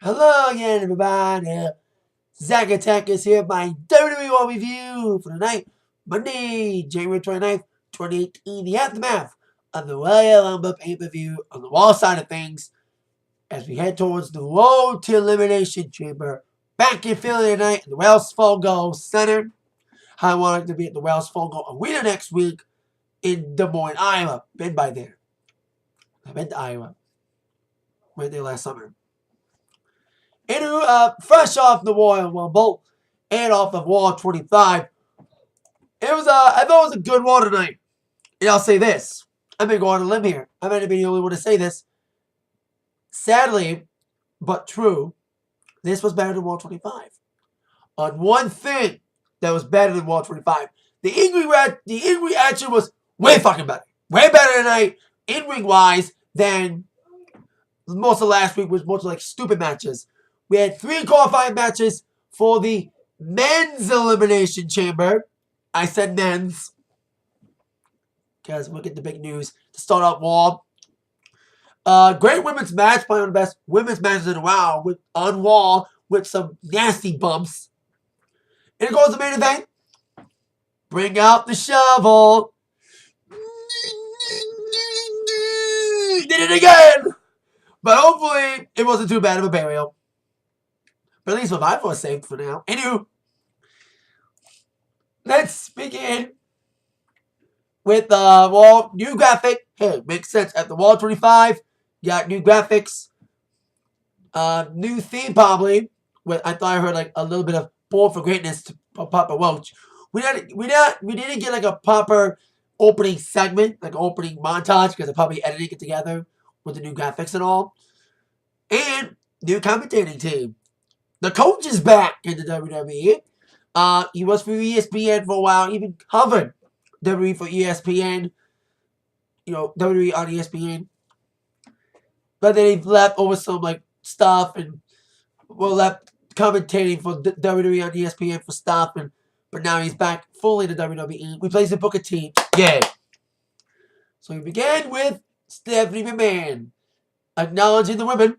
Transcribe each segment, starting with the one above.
Hello again, everybody. Zach Attack is here by WWE Raw review for tonight, Monday, January 29th, 2018. The aftermath of the Royal Rumble pay-per-view on the Raw side of things as we head towards the road to Elimination Chamber back in Philly tonight at the Wells Fargo Center. I wanted to be at the Wells Fargo Arena next week in Des Moines, Iowa. Been by there. I've been to Iowa. Went there last summer. Fresh off the Royal Rumble and off of Raw 25, I thought it was a good Raw tonight. And I'll say this. I'm going to go on a limb here. I might be the only one to say this. Sadly, but true, this was better than Raw 25. On one thing that was better than Raw 25, the in-ring action was way fucking better. Way better tonight, in-ring wise, than most of last week was mostly like stupid matches. We had 3 qualifying matches for the men's elimination chamber. I said men's because we'll get the big news to start out Raw. Great women's match, probably one of the best women's matches in a while on Raw with some nasty bumps. And it goes to the main event. Bring out the shovel. Did it again. But hopefully it wasn't too bad of a burial. But at least my was saved for now. Anywho, let's begin with Raw new graphic. Hey, makes sense. At the Raw 25, you got new graphics, new theme probably. I thought I heard like a little bit of "Born for Greatness" to Papa Welch. We didn't get like a proper opening segment, like an opening montage, because they're probably editing it together with the new graphics and all. And new commentating team. The coach is back in the WWE. He was for ESPN for a while, even covered WWE for ESPN. You know, WWE on ESPN. But then he left over some like stuff and left commentating for WWE on ESPN for stuff. But now he's back fully to WWE. Replacing Booker T. Yay. So we began with Stephanie McMahon acknowledging the women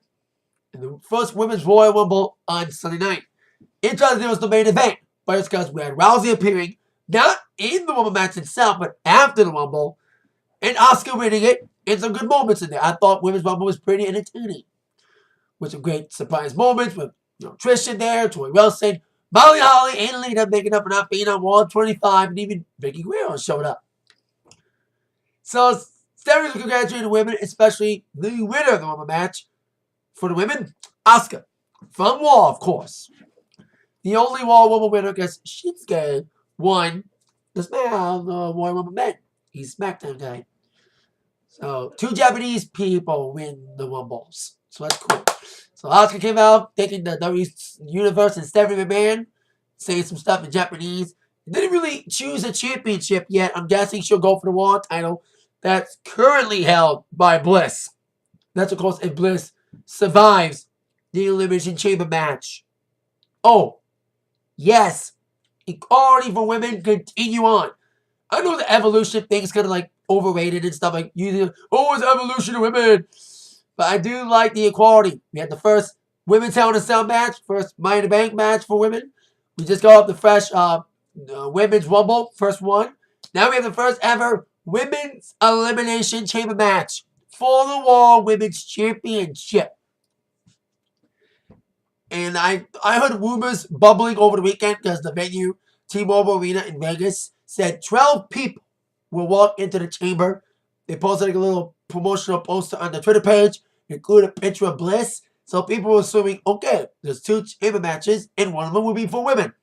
in the first Women's Royal Rumble on Sunday night. Interesting, it was the main event, but it's because we had Rousey appearing, not in the Rumble match itself, but after the Rumble, and Asuka winning it, and some good moments in there. I thought Women's Rumble was pretty entertaining, with some great surprise moments with Trish in there, Tori Wilson, Molly Holly, and Lita making up for not being on Raw 25, and even Vicky Guerrero showed up. So Stephanie was congratulating the women, especially the winner of the Rumble match. For the women, Asuka. From Raw, of course. The only Raw Rumble winner because Shinsuke won the Royal Rumble men. He's SmackDown guy. So, 2 Japanese people win the Rumbles. So that's cool. So Asuka came out, taking the WWE Universe and Stephanie McMahon, saying some stuff in Japanese. Didn't really choose a championship yet. I'm guessing she'll go for the Raw title that's currently held by Bliss. That's, of course, if Bliss survives the Elimination Chamber match. Oh, yes. Equality for women continue on. I know the evolution thing is kind of like overrated and stuff like using, it's evolution of women. But I do like the equality. We had the first Women's Hell in a Cell match, first Money in the Bank match for women. We just got off the fresh Women's Rumble, first one. Now we have the first ever Women's Elimination Chamber match for the Raw Women's Championship. And I heard rumors bubbling over the weekend because the venue, T-Mobile Arena in Vegas, said 12 people will walk into the chamber. They posted like a little promotional poster on the Twitter page, including a picture of Bliss. So people were assuming, okay, there's 2 chamber matches, and one of them will be for women.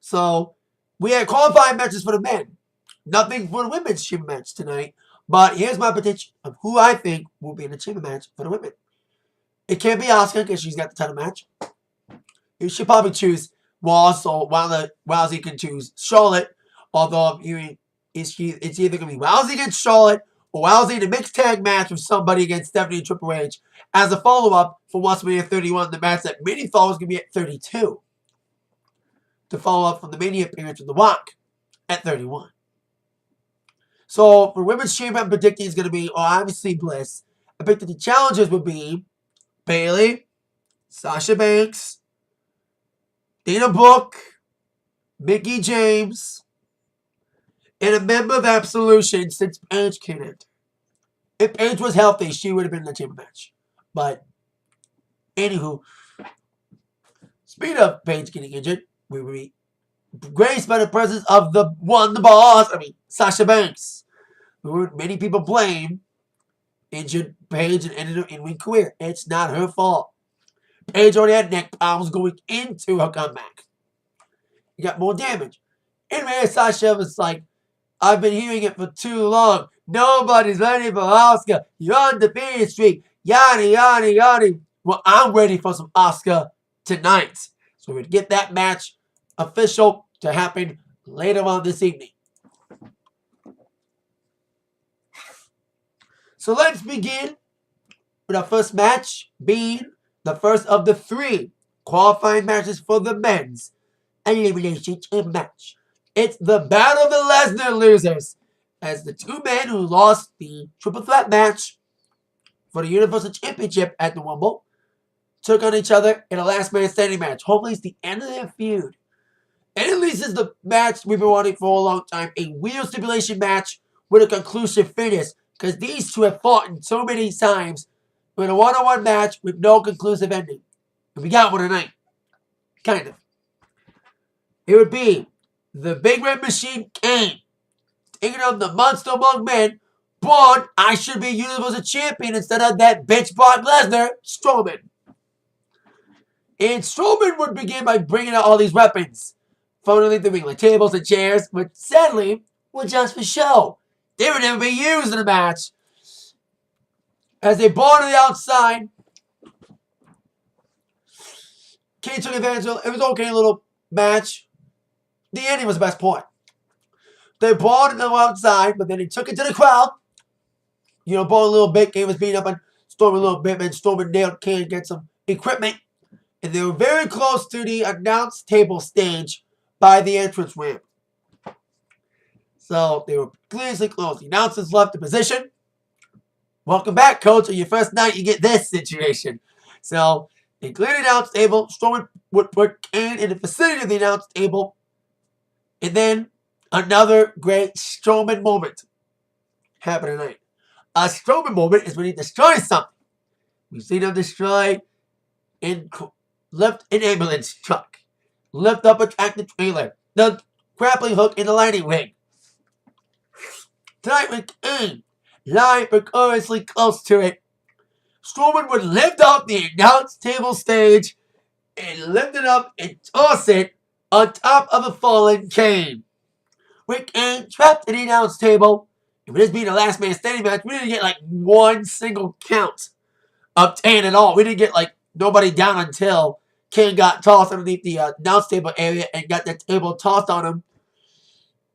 So we had qualifying matches for the men. Nothing for the women's chamber match tonight. But here's my prediction of who I think will be in the chamber match for the women. It can't be Asuka because she's got the title match. You should probably choose Raw, so Rousey can choose Charlotte. Although it's either going to be Rousey against Charlotte or Rousey in a mixed tag match with somebody against Stephanie and Triple H as a follow-up for WrestleMania 31, the match that many thought was going to be at 32. To follow up from the Mania appearance with The Rock at 31. So for Women's Chamber, I'm predicting is going to be obviously Bliss. I think that the challengers would be Bayley, Sasha Banks, Dana Brooke, Mickie James, and a member of Absolution since Paige came in. If Paige was healthy, she would have been in the chamber match. But, anywho, speaking of Paige getting injured, we will be graced by the presence of the boss, Sasha Banks, who many people blame injured Paige and ended her in-ring career. It's not her fault. Paige already had neck problems going into her comeback. You got more damage. Anyway, Sasha was like, I've been hearing it for too long. Nobody's ready for Asuka. You're on the undefeated streak. Yada, yada, yada. Well, I'm ready for some Asuka tonight. So we're going to get that match official to happen later on this evening. So let's begin with our first match being the first of the 3 qualifying matches for the men's Elimination match. It's the Battle of the Lesnar losers, as the 2 men who lost the triple threat match for the Universal Championship at the Rumble took on each other in a last man standing match. Hopefully it's the end of their feud. And at least it's the match we've been wanting for a long time. A real stipulation match with a conclusive finish. Because these 2 have fought in so many times with a one-on-one match with no conclusive ending. And we got one tonight. Kind of. It would be the Big Red Machine Kane taking on the Monster Among Men, but I should be Universal Champion instead of that bitch Brock Lesnar, Strowman. And Strowman would begin by bringing out all these weapons from underneath the ring, like tables and chairs, but sadly, were just for show. They would never be used in a match. As they brought to the outside, Kane took advantage of it. It was an okay little match. The ending was the best part. They brought it outside, but then he took it to the crowd. Brought a little bit. Kane was beating up on Storm a little bit, and Storm nailed Kane to get some equipment. And they were very close to the announce table stage by the entrance ramp. So they were clearly close. The announcers left the position. Welcome back, coach. On your first night, you get this situation. So they cleared the announce table. Strowman would put Kane in the vicinity of the announce table. And then another great Strowman moment happened tonight. A Strowman moment is when he destroys something. We've seen him destroy and lift an ambulance truck, lift up a tractor trailer, the grappling hook in the landing ring. Tonight with Kane lying precariously close to it, Strowman would lift up the announce table stage and lift it up and toss it on top of a fallen Kane. With Kane trapped in the announce table, and with this being a last man standing match, we didn't get like one single count of 10 at all. We didn't get like nobody down until Kane got tossed underneath the announce table area and got that table tossed on him.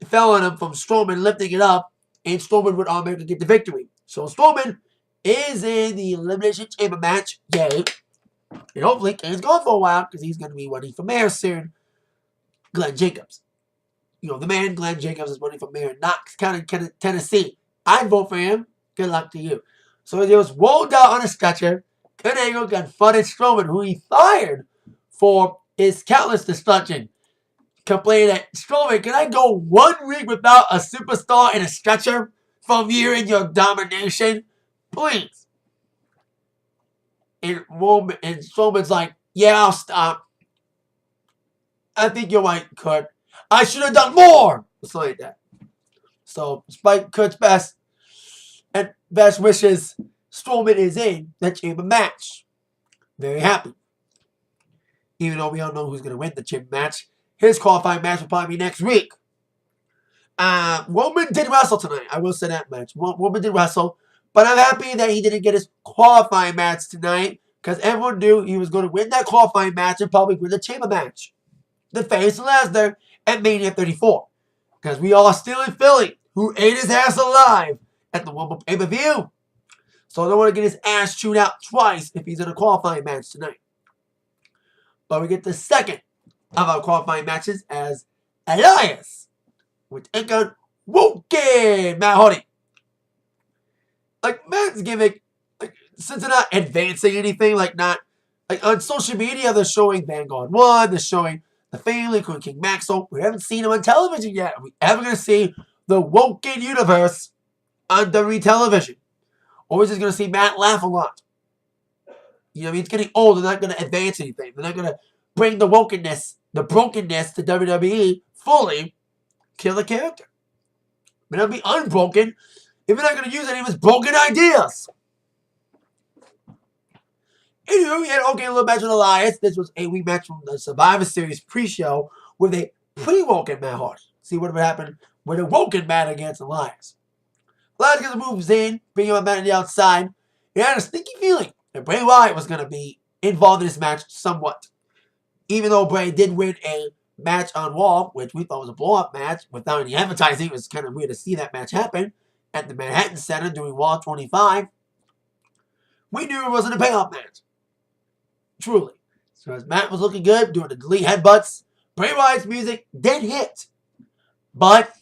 It fell on him from Strowman lifting it up, and Strowman would automatically get the victory. So Strowman is in the Elimination Chamber match. Yay. And hopefully Kane's gone for a while because he's going to be running for mayor soon. Glenn Jacobs. The man Glenn Jacobs is running for mayor in Knox County, Tennessee. I'd vote for him. Good luck to you. So he was rolled out on a stretcher. Kurt Angle confronted Strowman, who he fired for his countless destruction. Complaining that, Strowman, can I go 1 week without a superstar in a stretcher from you and your domination? Please. And Strowman's like, yeah, I'll stop. I think you're right, Kurt. I should have done more. Something like that. So, despite Kurt's best wishes, Strowman is in the chamber match. Very happy. Even though we don't know who's going to win the chamber match. His qualifying match will probably be next week. Roman did wrestle tonight. I will say that much. Roman did wrestle. But I'm happy that he didn't get his qualifying match tonight. Because everyone knew he was going to win that qualifying match and probably win the chamber match. The face of Lesnar at Mania 34. Because we are still in Philly, who ate his ass alive at the Rumble pay-per-view. So I don't want to get his ass chewed out twice if he's in a qualifying match tonight. But we get the second of our qualifying matches as Elias with Icon Woken Matt Hardy. Like, Matt's gimmick, since they're not advancing anything, not Like on social media, they're showing Vanguard 1, they're showing the family, including King Maxwell. We haven't seen him on television yet. Are we ever going to see the Woken universe on WWE television? Or is just going to see Matt laugh a lot? You know what I mean? It's getting old. They're not going to advance anything. They're not going to bring the wokenness, the brokenness to WWE fully. Kill the character. May not be unbroken if you're not going to use any of his broken ideas. Anywho, we had a little match with Elias. This was a week match from the Survivor Series pre-show with a pre-Woken Matt Hardy. See what would happen with a Woken Matt against Elias. Elias gets the moves in, bringing up Matt on the outside. He had a sneaky feeling that Bray Wyatt was going to be involved in this match somewhat. Even though Bray did win a match on Raw, which we thought was a blow-up match without any advertising. It was kind of weird to see that match happen at the Manhattan Center during Raw 25. We knew it wasn't a payoff match. Truly. So as Matt was looking good, doing the delete headbutts, Bray Wyatt's music did hit. But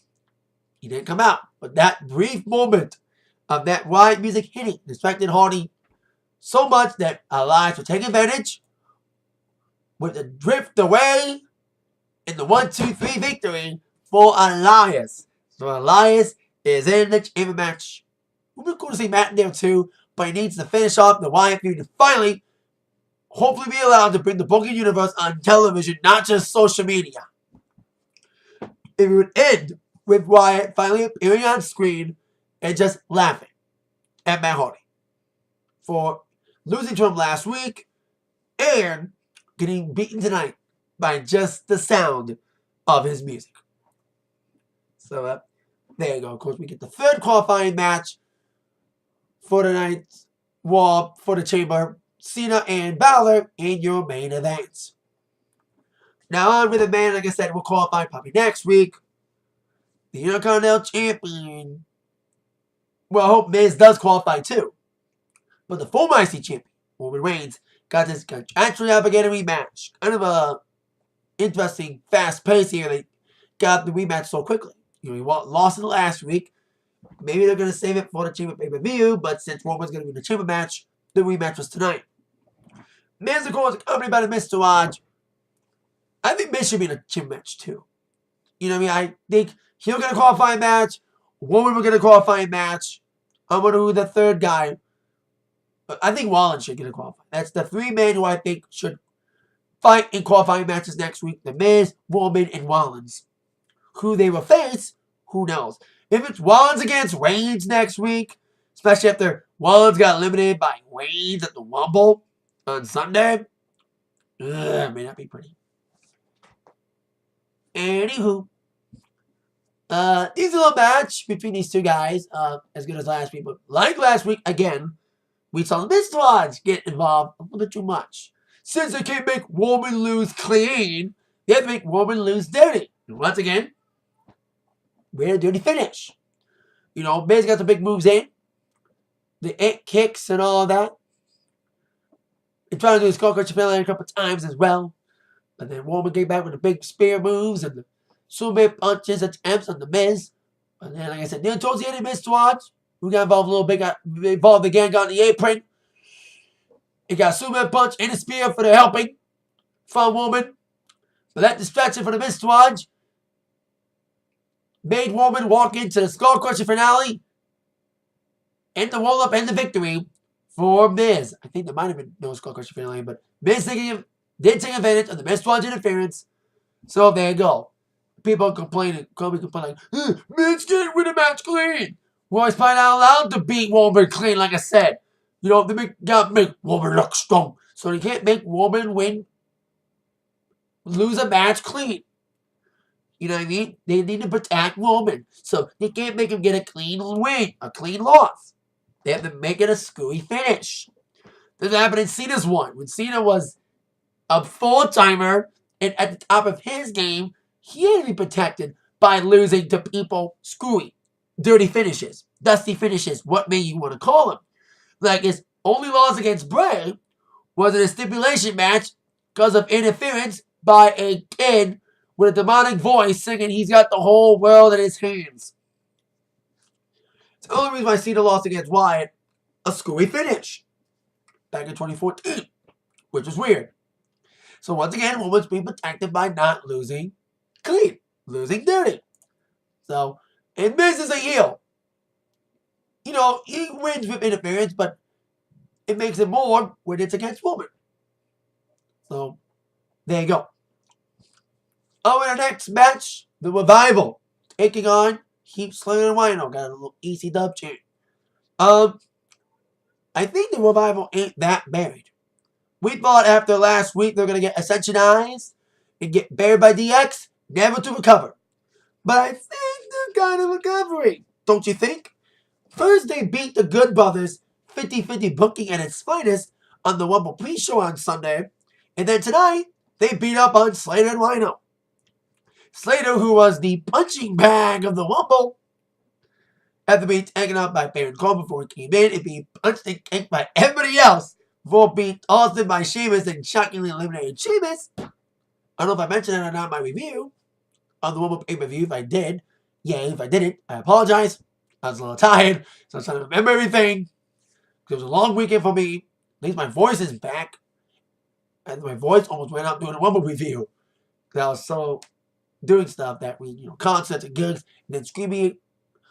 he didn't come out. But that brief moment of that Wyatt music hitting distracted Hardy so much that Elias would take advantage with the drift away in the 1-2-3 victory for Elias. So Elias is in the chamber match. We're cool to see Matt in there too, but he needs to finish off the Wyatt feud to finally, hopefully be allowed to bring the Booking Universe on television, not just social media. It would end with Wyatt finally appearing on screen and just laughing at Matt Hardy for losing to him last week and getting beaten tonight by just the sound of his music. So there you go. Of course, we get the third qualifying match for tonight's Raw for the Chamber. Cena and Balor in your main events. Now on with the man, like I said, we'll qualify probably next week. The Intercontinental Champion. Well, I hope Miz does qualify too. But the former IC Champion, Roman Reigns, got this contractually obligated rematch. Kind of a interesting, fast pace here. They got the rematch so quickly. He lost it last week. Maybe they're going to save it for the Chamber pay-per-view, but since Roman's going to win the Chamber match, the rematch was tonight. Miz, of course, accompanied by the Mr. I think Miz should be in a Chamber match too. You know what I mean? I think he'll get a qualifying match. Roman will get a qualifying match. I'm going to do the third guy. I think Rollins should get a qualifying. That's the three men who I think should fight in qualifying matches next week. The Miz, Roman, and Rollins. Who they will face, who knows? If it's Rollins against Reigns next week, especially after Rollins got eliminated by Reigns at the Rumble on Sunday, may not be pretty. Anywho, these little match between these two guys, as good as last week, but like last week, again, we saw the Mistwatch get involved a little bit too much. Since they can't make Roman lose clean, they have to make Roman lose dirty. And once again, we had a dirty finish. You know, Miz got the big moves in. The it kicks and all that. He tried to do his skullcrusher finale a couple times as well. But then Roman came back with the big spear moves and the Superman punches attempts on the Miz. And then, like I said, near towards the end of Mistwatch, we got involved a little bit, got involved again, got in the apron. He got a Superman punch and a spear for the helping from Roman. But that distraction for the Mistwatch made Roman walk into the skullcrusher finale and the roll-up and the victory for Miz. I think there might have been no skullcrusher finale, but Miz did take advantage of the Mistwatch interference. So there you go. People complaining, like, Miz didn't win the match clean. Well, he's probably not allowed to beat Roman clean, like I said. You know, they gotta make Roman look strong. So they can't make Roman lose a match clean. You know what I mean? They need to protect Roman. So they can't make him get a clean win, a clean loss. They have to make it a screwy finish. This happened in Cena's one. When Cena was a full-timer and at the top of his game, he had to be protected by losing to people screwy, dirty finishes, dusty finishes, what may you want to call them. Like his only loss against Bray was in a stipulation match because of interference by a kid with a demonic voice singing he's got the whole world in his hands. It's the only reason why Cena lost against Wyatt, a screwy finish back in 2014. which is weird. So once again, women's being protected by not losing clean, losing dirty. So, and Miz is a heel. You know, he wins with interference, but it makes it more when it's against women. So, there you go. Oh, and our next match, the Revival, taking on Heath Slater and Rhino. Got a little EC dub chant. I think the Revival ain't that buried. We thought after last week they're going to get Ascensionized and get buried by DX, never to recover. But I think they're kind of recovering. Don't you think? First, they beat the Good Brothers, 50-50 booking at its finest, on the Rumble pre-show on Sunday. And then tonight, they beat up on Slater and Rhino. Slater, who was the punching bag of the Rumble, after being taken out by Baron Corbin before he came in and being punched and kicked by everybody else before being tossed by Sheamus and shockingly eliminated Sheamus. I don't know if I mentioned that or not in my review on the Rumble pay-per-view. If I did, yay. If I didn't, I apologize. I was a little tired, so I was trying to remember everything. It was a long weekend for me. At least my voice is back. And my voice almost went out doing a Rumble review. Because I was so doing stuff that we, concerts and gigs, and then screaming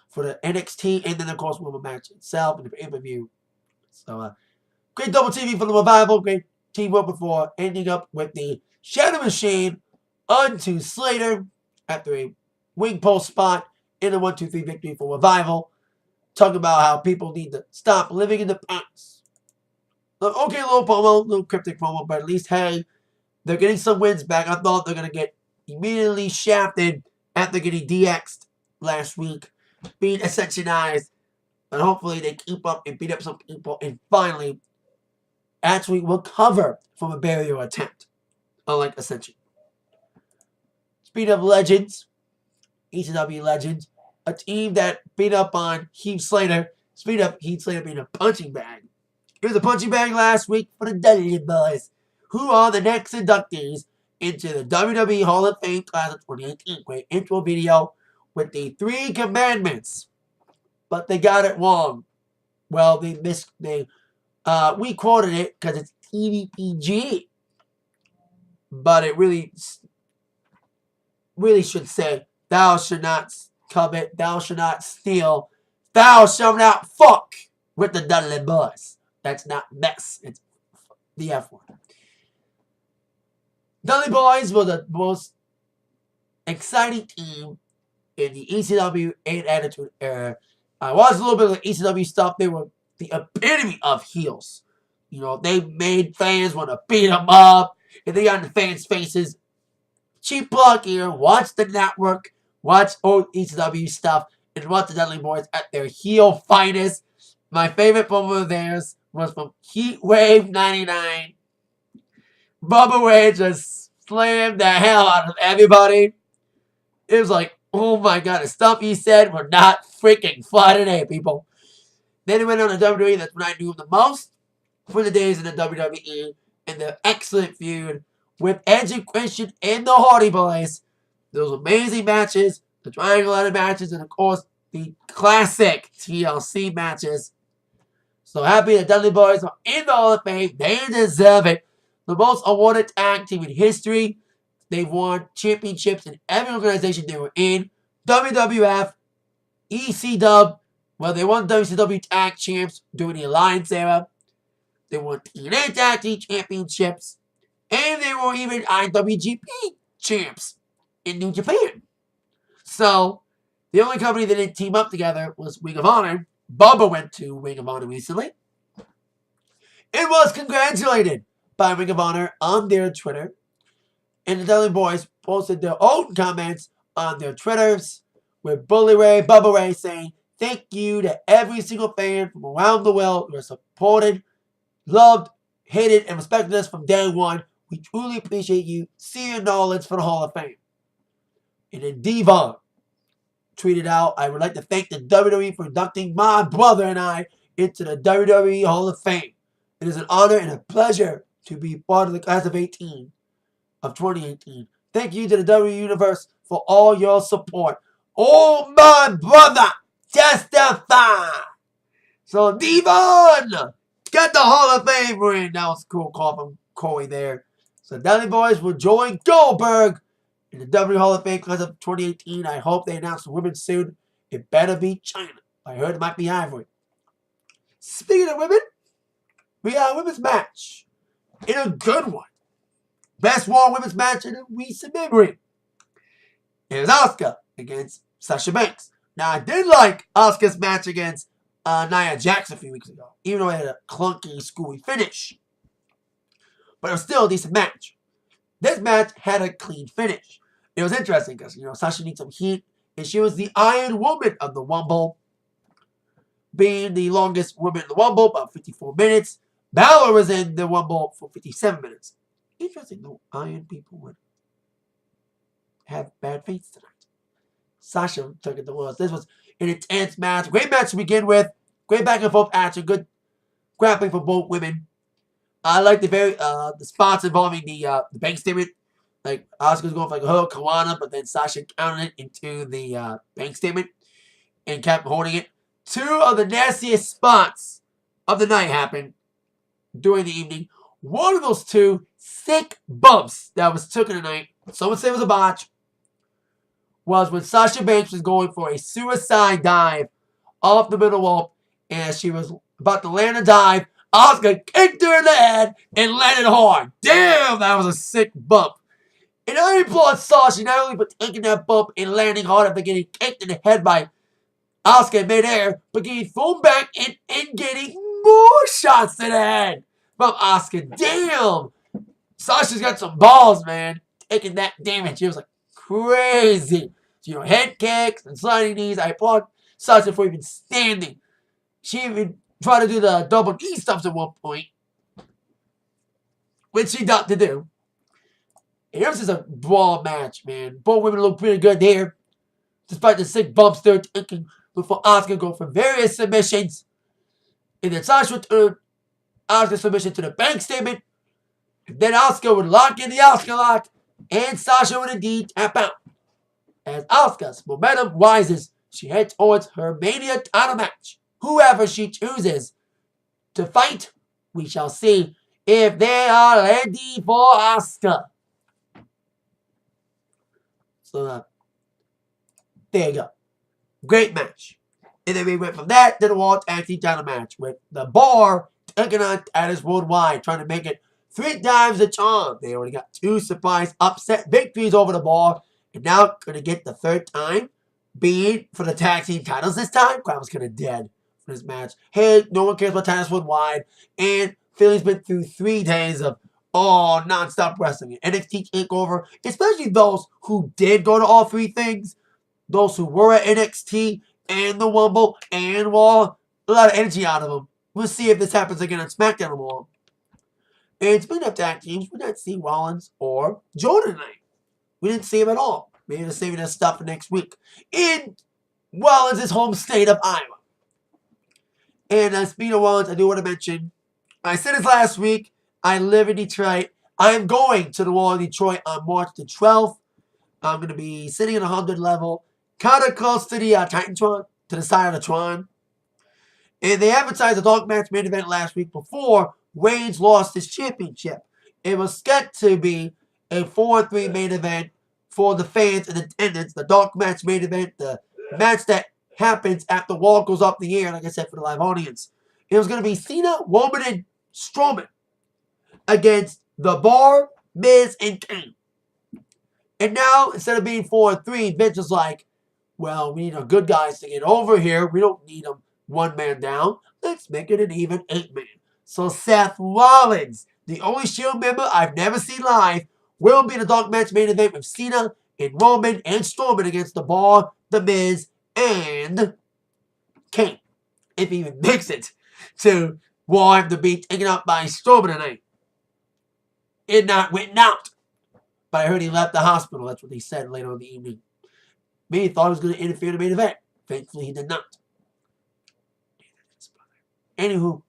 for the NXT, and then, of course, Rumble match itself and the pay-per-view. So, great double TV for the Revival. Great teamwork before ending up with the Shadow Machine onto Slater after a wing post spot in a 1-2-3 victory for Revival. Talking about how people need to stop living in the past. Okay, little promo, little cryptic promo, but at least, hey, they're getting some wins back. I thought they're going to get immediately shafted after getting DX'd last week, being Ascensionized. But hopefully they keep up and beat up some people and finally actually recover from a burial attempt, unlike Ascension. Speaking of legends, ECW legends, a team that beat up on Heath Slater. Speaking of Heath Slater being a punching bag. It was a punching bag last week for the Dudley Boys, who are the next inductees into the WWE Hall of Fame class of 2018. Great intro video with the 3 commandments. But they got it wrong. Well, we quoted it because it's TVPG. But it really should say, thou should not covet, thou should not steal, thou shalt not fuck with the Dudley Boys. That's not mess. It's the F word. Dudley Boys were the most exciting team in the ECW and Attitude Era. I watched a little bit of the ECW stuff. They were the epitome of heels. They made fans want to beat them up. And they got in the fans' faces. Cheap plug here. Watch the network. Watch old ECW stuff. And watch the Dudley Boys at their heel finest. My favorite promo of theirs was from Heatwave 99. Bubba Ray just slammed the hell out of everybody. It was like, oh my god, the stuff he said were not freaking fly today, people. Then he went on to WWE. That's when I knew him the most. For the days in the WWE. And the excellent feud with Edge and Christian and the Hardy Boys. Those amazing matches. The Triangle Ladder matches. And of course, the classic TLC matches. So happy the Dudley Boys are in the Hall of Fame. They deserve it. The most awarded tag team in history. They've won championships in every organization they were in. WWF, ECW. Well, they won WCW Tag Champs during the Alliance era. They won TNA Tag Team Championships. And they were even IWGP Champs in New Japan. So, the only company that didn't team up together was Ring of Honor. Bubba went to Ring of Honor recently. It was congratulated by Ring of Honor on their Twitter. And the Dudley Boys posted their own comments on their Twitters with Bully Ray, Bubba Ray saying, thank you to every single fan from around the world who has supported, loved, hated, and respected us from day one. We truly appreciate you. See your knowledge for the Hall of Fame. And then Devon tweeted out, I would like to thank the WWE for inducting my brother and I into the WWE Hall of Fame. It is an honor and a pleasure to be part of the class of 2018. Thank you to the WWE Universe for all your support. Oh, my brother, testify. So, Devon got the Hall of Fame ring. That was a cool Corey there. So the Dudley Boys will join Goldberg in the WWE Hall of Fame class of 2018. I hope they announce the women soon. It better be China. I heard it might be Ivory. Speaking of women, we got a women's match. In a good one. Best Raw women's match in recent memory. It was Asuka against Sasha Banks. Now, I did like Asuka's match against Nia Jax a few weeks ago, even though it had a clunky, screwy finish. But it was still a decent match. This match had a clean finish. It was interesting because, Sasha needs some heat, and she was the Iron Woman of the Rumble, being the longest woman in the Rumble, about 54 minutes. Balor was in the Rumble for 57 minutes. Interesting, though, Iron people would have bad fates tonight. Sasha took it the worst. This was an intense match. Great match to begin with. Great back and forth action. Good grappling for both women. I like the spots involving the bank statement. Like, Asuka's going for like a hook, Kawana, but then Sasha counted it into the bank statement and kept holding it. Two of the nastiest spots of the night happened during the evening. One of those two sick bumps that was took in the night, someone said it was a botch, was when Sasha Banks was going for a suicide dive off the middle rope, and as she was about to land a dive, Asuka kicked her in the head and landed hard. Damn, that was a sick bump. And I applaud Sasha not only for taking that bump and landing hard after getting kicked in the head by Asuka in midair, but getting thrown back and getting more shots to the head from Asuka. Damn! Sasha's got some balls, man. Taking that damage. It was like crazy. Head kicks and sliding knees. I applaud Sasha for even standing. She even tried to do the double knee stumps at one point, which she got to do. And this is a brawl match, man. Both women look pretty good there, despite the sick bumps they're taking before Asuka go for various submissions. And then Sasha would turn Asuka's submission to the bank statement. And then Asuka would lock in the Asuka lock. And Sasha would indeed tap out. As Asuka's momentum rises, she heads towards her Mania title match. Whoever she chooses to fight, we shall see if they are ready for Asuka. So, there you go. Great match. And then we went from that to the World Tag Team title match with the Bar taking on Titus Worldwide, trying to make it 3 times the charm. They already got 2 surprise upset victories over the Bar, and now going to get the 3rd time, being for the tag team titles this time. Crowd was kind of dead for this match. Hey, no one cares about Titus Worldwide, and Philly's been through 3 days of non-stop wrestling. NXT TakeOver, especially those who did go to all 3 things, those who were at NXT and the Rumble and Raw, a lot of energy out of them. We'll see if this happens again on SmackDown tomorrow. And speaking of tag teams, we didn't see Rollins or Jordan tonight. We didn't see him at all. Maybe they're saving that stuff for next week. In Rollins' home state of Iowa. And speaking of Rollins, I do want to mention, I said this last week, I live in Detroit. I am going to the Wall in Detroit on March the 12th. I'm going to be sitting at 100 level, kind of close to the Titantron, to the side of the Tron. And they advertised a dog match main event last week before Reigns lost his championship. It was set to be a 4-3 main event for the fans in attendance. The dog match main event, the match that happens after Wall goes off the air, like I said, for the live audience. It was going to be Cena, Roman, and Strowman against The Bar, Miz, and Kane. And now, instead of being 4-3, Vince was like, well, we need our good guys to get over here. We don't need them 1 man down. Let's make it an even 8-man. So Seth Rollins, the only Shield member I've never seen live, will be the dog match main event with Cena and Roman and Strowman against The Bar, The Miz, and Kane. If he even makes it to Raw to be taken out by Strowman tonight. It not went out. But I heard he left the hospital. That's what he said later in the evening. Maybe he thought he was going to interfere in the main event. Thankfully, he did not. Anywho,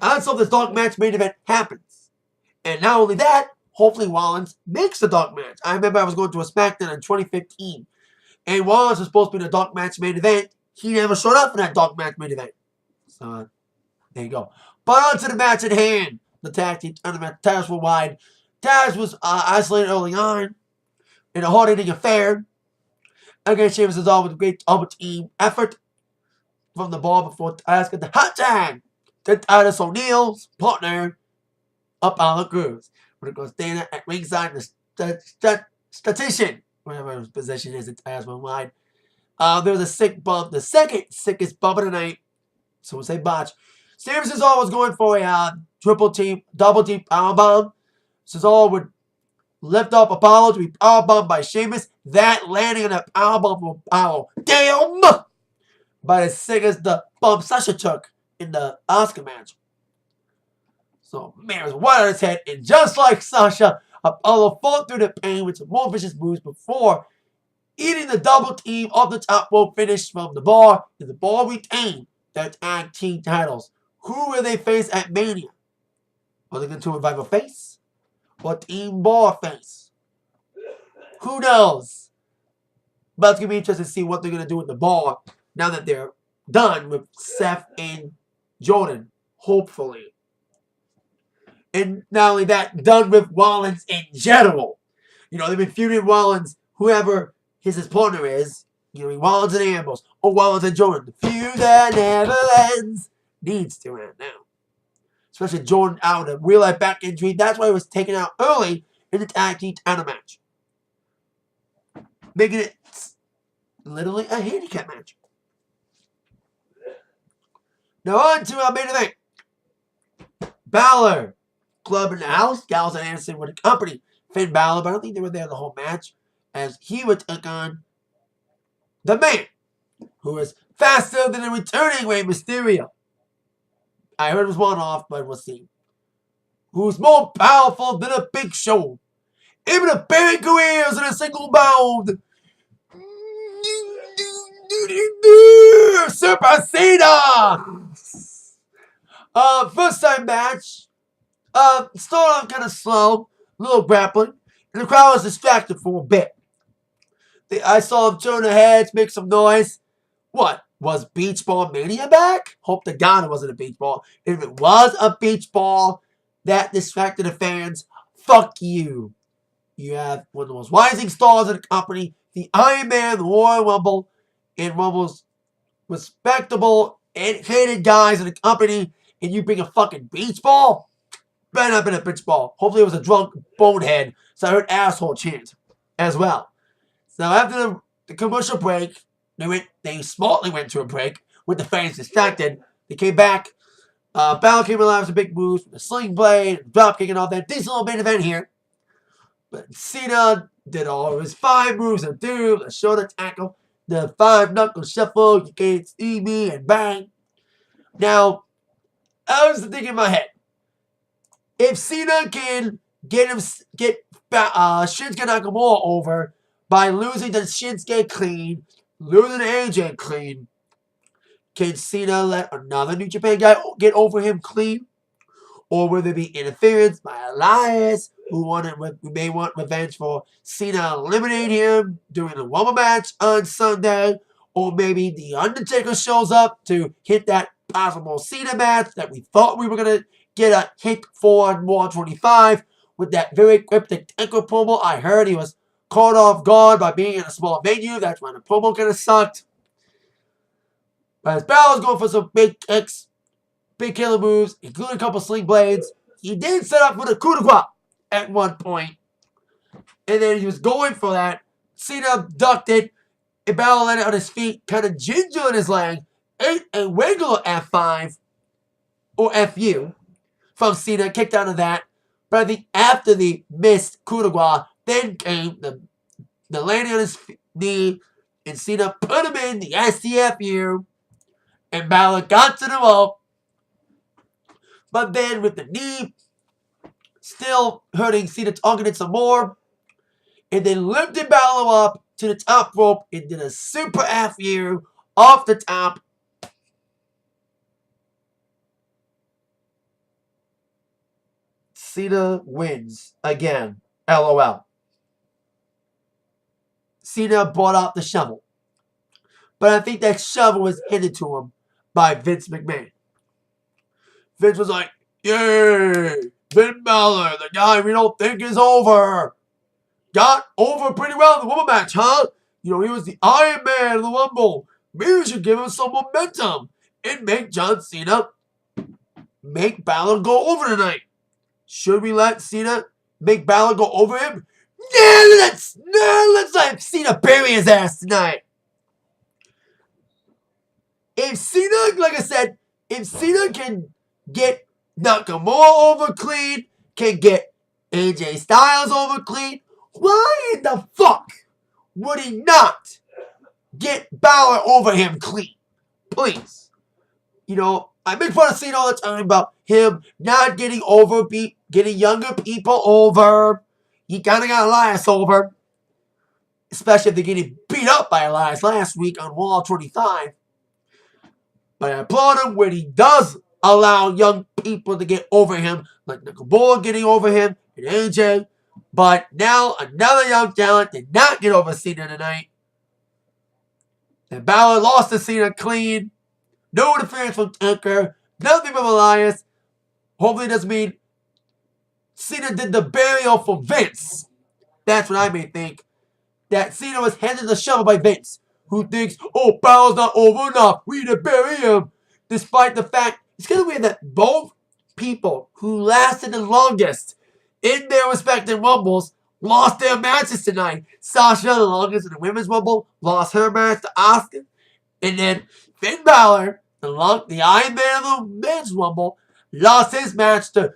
let's hope this dog match main event happens. And not only that, hopefully Rollins makes the dog match. I remember I was going to a SmackDown in 2015. And Rollins was supposed to be the dog match main event. He never showed up for that dog match main event. So, there you go. But on to the match at hand. the tag team tournament. Taz were wide. Taz was isolated early on in a hard-hitting affair against Sheamus is all with a great double team effort from the ball before Taz got the hot tag to Titus O'Neil's partner up on the Cruz. When it goes Dana at ringside, the statistician, whatever his position is, it's Taz went wide. There was a sick bump, the second sickest bump of the night. So we'll say botch. Sam Cesaro was going for a double team powerbomb. Cesaro would lift up Apollo to be powerbombed by Sheamus. That landing on a powerbomb from Apollo. Damn! But as sick as the bump Sasha took in the Oscar match. So, man, was right on his head. And just like Sasha, Apollo fought through the pain with some more vicious moves before eating the double team off the top rope finish from the Bar. And the Bar retained their tag team titles. Who will they face at Mania? Are they going to revive a face? Or Team Bar face? Who knows? But it's going to be interesting to see what they're going to do with the Bar now that they're done with Seth and Jordan, hopefully. And not only that, done with Rollins in general. You know, they've been feuding Rollins, whoever his partner is. You know, Rollins and Ambrose, or Rollins and Jordan. The feud that never ends needs to end now. Especially Jordan out of real life back injury. That's why he was taken out early in the tag team title match. Making it literally a handicap match. Now on to our main event. Balor, Club in the House, Gallows and Anderson would accompany Finn Balor, but I don't think they were there the whole match, as he would take on the man who is faster than a returning Rey Mysterio. I heard it was one-off, but we'll see. Who's more powerful than a Big Show, able to bury careers in a single bound. Super Cena! First time match. Started off kind of slow, a little grappling, and the crowd was distracted for a bit. I saw them turn their heads, make some noise. What? Was Beach Ball Mania back? Hope to God it wasn't a beach ball. If it was a beach ball that distracted the fans, fuck you. You have one of the most rising stars in the company, the Iron Man, the Royal Rumble, and one of the most respectable and hated guys in the company, and you bring a fucking beach ball? Better not been a beach ball. Hopefully it was a drunk bonehead, so I heard asshole chant as well. So after the commercial break, they smartly went to a break with the fans distracted. They came back. Balor came alive with a big moves, with a sling blade, drop kick, and all that. Decent little main event here. But Cena did all of his 5 moves and do the shoulder tackle, the 5-knuckle shuffle, you can't see me, and bang. Now, I was thinking in my head, if Cena can get Shinsuke Nakamura over by losing to Shinsuke clean, losing to AJ clean, can Cena let another New Japan guy get over him clean? Or will there be interference by Elias, who may want revenge for Cena eliminating him during the Rumble match on Sunday? Or maybe The Undertaker shows up to hit that possible Cena match that we thought we were going to get a hit for on Raw 25 with that very cryptic anchor promo. I heard he was caught off guard by being in a small venue. That's why the promo kind of sucked. But as Balor's going for some big kicks, big killer moves, including a couple sling blades, he did set up for the coup de grace at one point. And then he was going for that. Cena ducked it, and Balor landed on his feet, kind of gingerling his leg, ate a regular F5, or FU, from Cena, kicked out of that. But I think after the missed coup de grace, then came the landing on his knee, and Cena put him in the STFU, and Balor got to the rope. But then with the knee still hurting, Cena targeted some more, and then lifted Balor up to the top rope and did a super FU off the top. Cena wins again. LOL. Cena brought out the shovel. But I think that shovel was handed to him by Vince McMahon. Vince was like, Yay! Finn Balor, the guy we don't think is over, got over pretty well in the woman match, huh? You know, he was the Iron Man of the Rumble. Maybe we should give him some momentum and make John Cena make Balor go over tonight. Should we let Cena make Balor go over him? Let's let Cena bury his ass tonight. If Cena, like I said, if Cena can get Nakamura over clean, can get AJ Styles over clean, why in the fuck would he not get Balor over him clean? Please. You know, I make fun of Cena all the time about him not getting over, getting younger people over. He kind of got Elias over. Especially if they're getting beat up by Elias last week on Raw 25. But I applaud him when he does allow young people to get over him, like Nakamura getting over him and AJ. But now another young talent did not get over Cena tonight. And Balor lost to Cena clean. No interference from Tucker. Nothing from Elias. Hopefully it doesn't mean Cena did the burial for Vince. That's what I may think. That Cena was handed the shovel by Vince, who thinks, oh, Balor's not over enough. We need to bury him. Despite the fact, it's kind of weird that both people who lasted the longest in their respective Rumbles lost their matches tonight. Sasha, the longest in the Women's Rumble, lost her match to Asuka. And then Finn Balor, the Iron Man of the Men's Rumble, lost his match to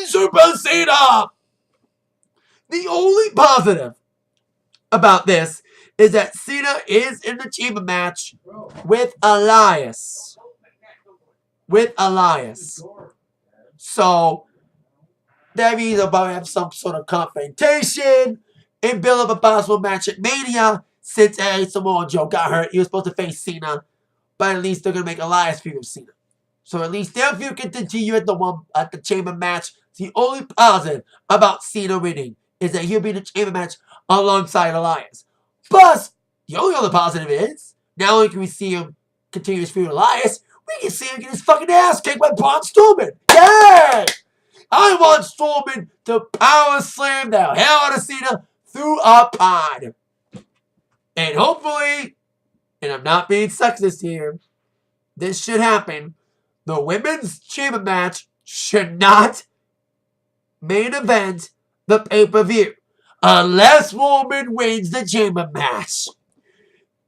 Super Cena. The only positive about this is that Cena is in the chamber match with Elias. So that means they'll probably have some sort of confrontation and build up a possible match at Mania. Since Samoa Joe got hurt, he was supposed to face Cena, but at least they're gonna make Elias feud with Cena. So at least their feud can continue at the chamber match. The only positive about Cena winning is that he'll be in the chamber match alongside Elias. Plus, the only other positive is, not only can we see him continue his feud with Elias, we can see him get his fucking ass kicked by Braun Strowman. Yay! I want Strowman to power slam the hell out of Cena through a pod. And hopefully, and I'm not being sexist here, this should happen. The women's chamber match should not main event the pay-per-view. Unless Roman wins the chamber match.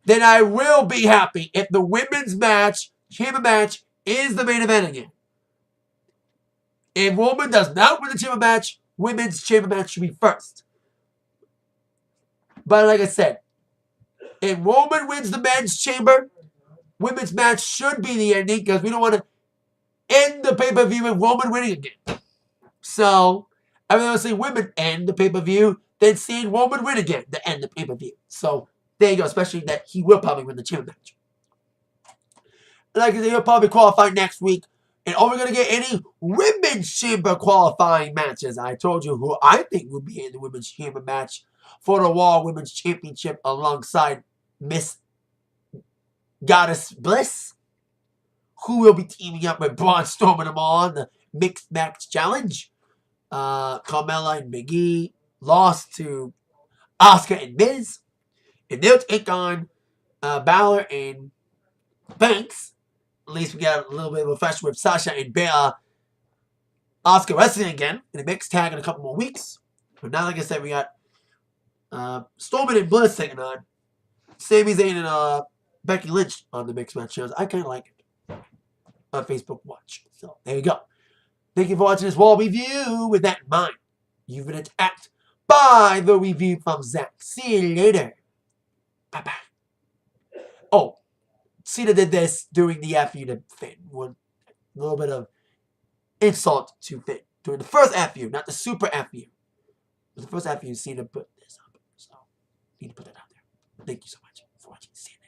Then I will be happy if the women's chamber match, is the main event again. If Roman does not win the chamber match, women's chamber match should be first. But like I said, if Roman wins the men's chamber, women's match should be the ending because we don't want to end the pay-per-view with Roman winning again. So, I would rather see women end the pay-per-view than seeing Roman win again to end the pay-per-view. So, there you go, especially that he will probably win the chamber match. Like I said, he'll probably qualify next week. And are we going to get any women's chamber qualifying matches? I told you who I think will be in the women's chamber match for the Raw Women's Championship alongside Miss Goddess Bliss, who will be teaming up with Braun Strowman on the Mixed Match Challenge. Carmella and Big E lost to Asuka and Miz. And they'll take on Balor and Banks. At least we got a little bit of a fresh with Sasha and Asuka wrestling again in a mixed tag in a couple more weeks. But now, like I said, we got Strowman and Bliss taking on Sami Zayn and Becky Lynch on the mixed match shows. I kind of like it on Facebook Watch. So there you go. Thank you for watching this Raw review. With that in mind, you've been attacked by the review from Zach. See you later. Bye-bye. Oh, Cena did this during the FU to Finn. One little bit of insult to Finn. During the first FU, not the super FU. The first FU, Cena put this up. So, need to put that out there. Thank you so much for watching. See you.